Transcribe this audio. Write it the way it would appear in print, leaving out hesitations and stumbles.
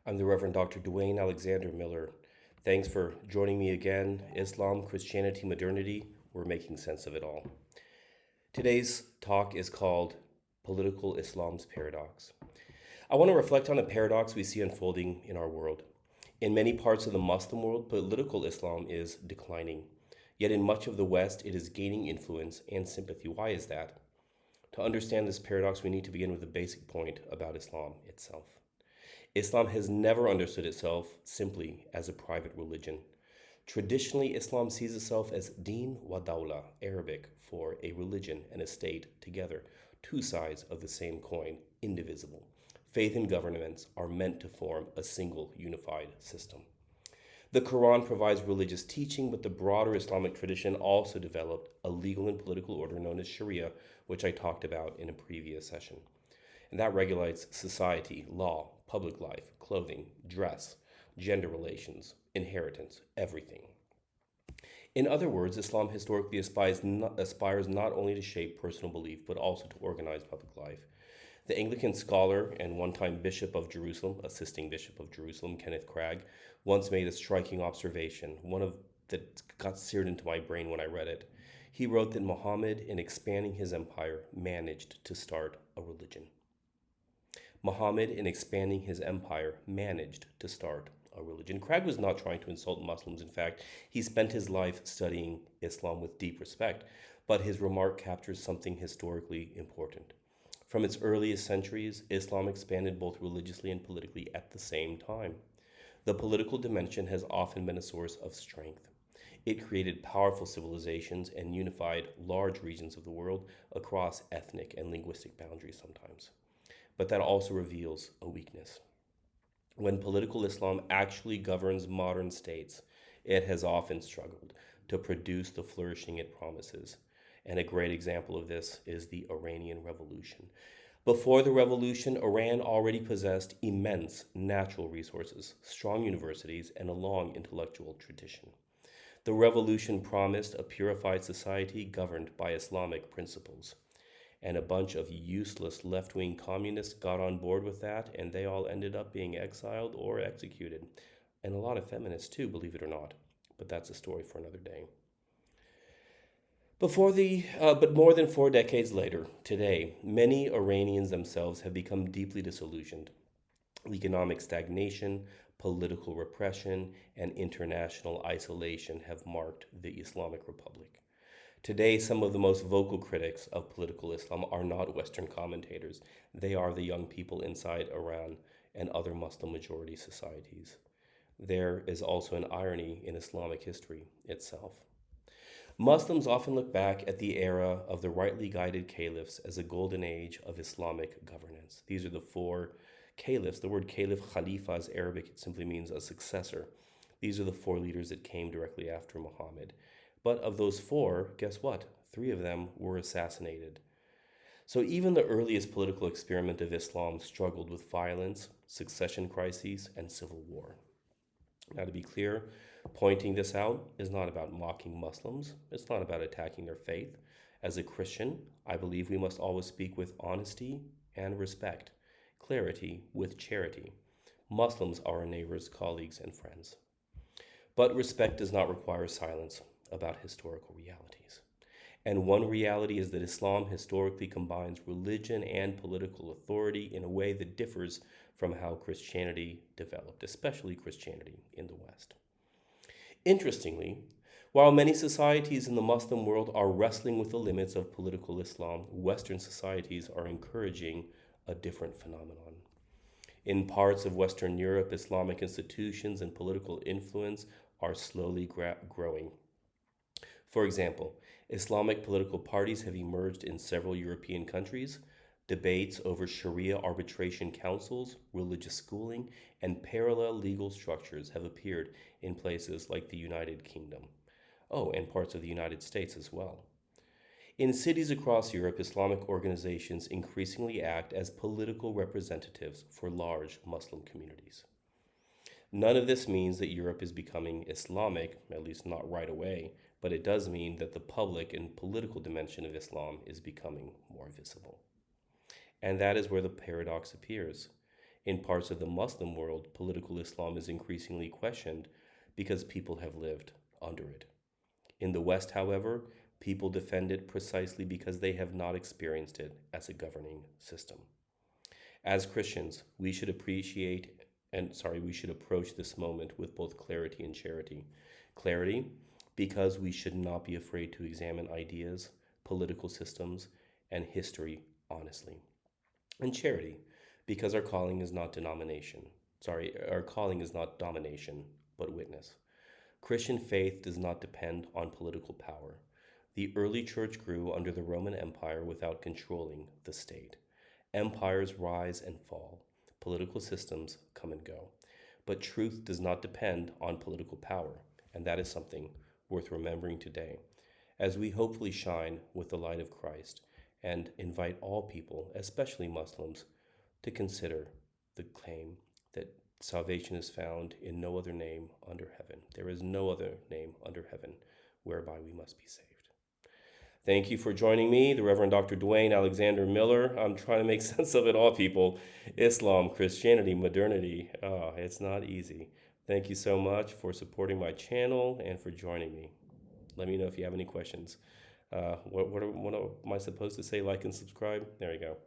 I'm the Reverend Dr. Dwayne Alexander Miller. Thanks for joining me again. Islam, Christianity, Modernity, we're making sense of it all. Today's talk is called Political Islam's Paradox. I want to reflect on a paradox we see unfolding in our world. In many parts of the Muslim world, political Islam is declining. Yet in much of the West, it is gaining influence and sympathy. Why is that? To understand this paradox, we need to begin with a basic point about Islam itself. Islam has never understood itself simply as a private religion. Traditionally, Islam sees itself as Deen wa Dawla, Arabic for a religion and a state together, two sides of the same coin, indivisible. Faith and governments are meant to form a single unified system. The Quran provides religious teaching, but the broader Islamic tradition also developed a legal and political order known as Sharia, which I talked about in a previous session. And that regulates society, law, public life, clothing, dress, gender relations, inheritance, everything. In other words, Islam historically aspires not only to shape personal belief, but also to organize public life. The Anglican scholar and one time Bishop of Jerusalem, assisting Bishop of Jerusalem, Kenneth Cragg, once made a striking observation, one of that got seared into my brain when I read it. He wrote that Muhammad, in expanding his empire, managed to start a religion. Muhammad, in expanding his empire, managed to start a religion. Cragg was not trying to insult Muslims. In fact, he spent his life studying Islam with deep respect, but his remark captures something historically important. From its earliest centuries, Islam expanded both religiously and politically at the same time. The political dimension has often been a source of strength. It created powerful civilizations and unified large regions of the world across ethnic and linguistic boundaries sometimes. But that also reveals a weakness. When political Islam actually governs modern states, it has often struggled to produce the flourishing it promises. And a great example of this is the Iranian Revolution. Before the revolution, Iran already possessed immense natural resources, strong universities, and a long intellectual tradition. The revolution promised a purified society governed by Islamic principles. And a bunch of useless left wing communists got on board with that, and they all ended up being exiled or executed. And a lot of feminists, too, believe it or not. But that's a story for another day. But more than 4 decades later, today, many Iranians themselves have become deeply disillusioned. Economic stagnation, political repression, and international isolation have marked the Islamic Republic. Today, some of the most vocal critics of political Islam are not Western commentators. They are the young people inside Iran and other Muslim majority societies. There is also an irony in Islamic history itself. Muslims often look back at the era of the rightly guided caliphs as a golden age of Islamic governance. These are the four caliphs. The word caliph, khalifa, is Arabic. It simply means a successor. These are the four leaders that came directly after Muhammad. But of those four, guess what? Three of them were assassinated. So even the earliest political experiment of Islam struggled with violence, succession crises, and civil war. Now, to be clear, pointing this out is not about mocking Muslims. It's not about attacking their faith. As a Christian, I believe we must always speak with honesty and respect, clarity with charity. Muslims are our neighbors, colleagues, and friends. But respect does not require silence about historical realities. And one reality is that Islam historically combines religion and political authority in a way that differs from how Christianity developed, especially Christianity in the West. Interestingly, while many societies in the Muslim world are wrestling with the limits of political Islam, Western societies are encouraging a different phenomenon. In parts of Western Europe, Islamic institutions and political influence are slowly growing. For example, Islamic political parties have emerged in several European countries. Debates over Sharia arbitration councils, religious schooling, and parallel legal structures have appeared in places like the United Kingdom. Oh, and parts of the United States as well. In cities across Europe, Islamic organizations increasingly act as political representatives for large Muslim communities. None of this means that Europe is becoming Islamic, at least not right away, but it does mean that the public and political dimension of Islam is becoming more visible. And that is where the paradox appears. In parts of the Muslim world, political Islam is increasingly questioned because people have lived under it. In the West, however, people defend it precisely because they have not experienced it as a governing system. As Christians, we should approach this moment with both clarity and charity. Clarity, because we should not be afraid to examine ideas, political systems, and history honestly. And charity, because our calling is not domination, but witness. Christian faith does not depend on political power. The early church grew under the Roman Empire without controlling the state. Empires rise and fall. Political systems come and go. But truth does not depend on political power, and that is something worth remembering today, as we hopefully shine with the light of Christ and invite all people, especially Muslims, to consider the claim that salvation is found in no other name under heaven. There is no other name under heaven whereby we must be saved. Thank you for joining me, the Reverend Dr. Dwayne Alexander Miller. I'm trying to make sense of it all, people. Islam, Christianity, modernity. It's not easy. Thank you so much for supporting my channel and for joining me. Let me know if you have any questions. What am I supposed to say? Like and subscribe? There you go.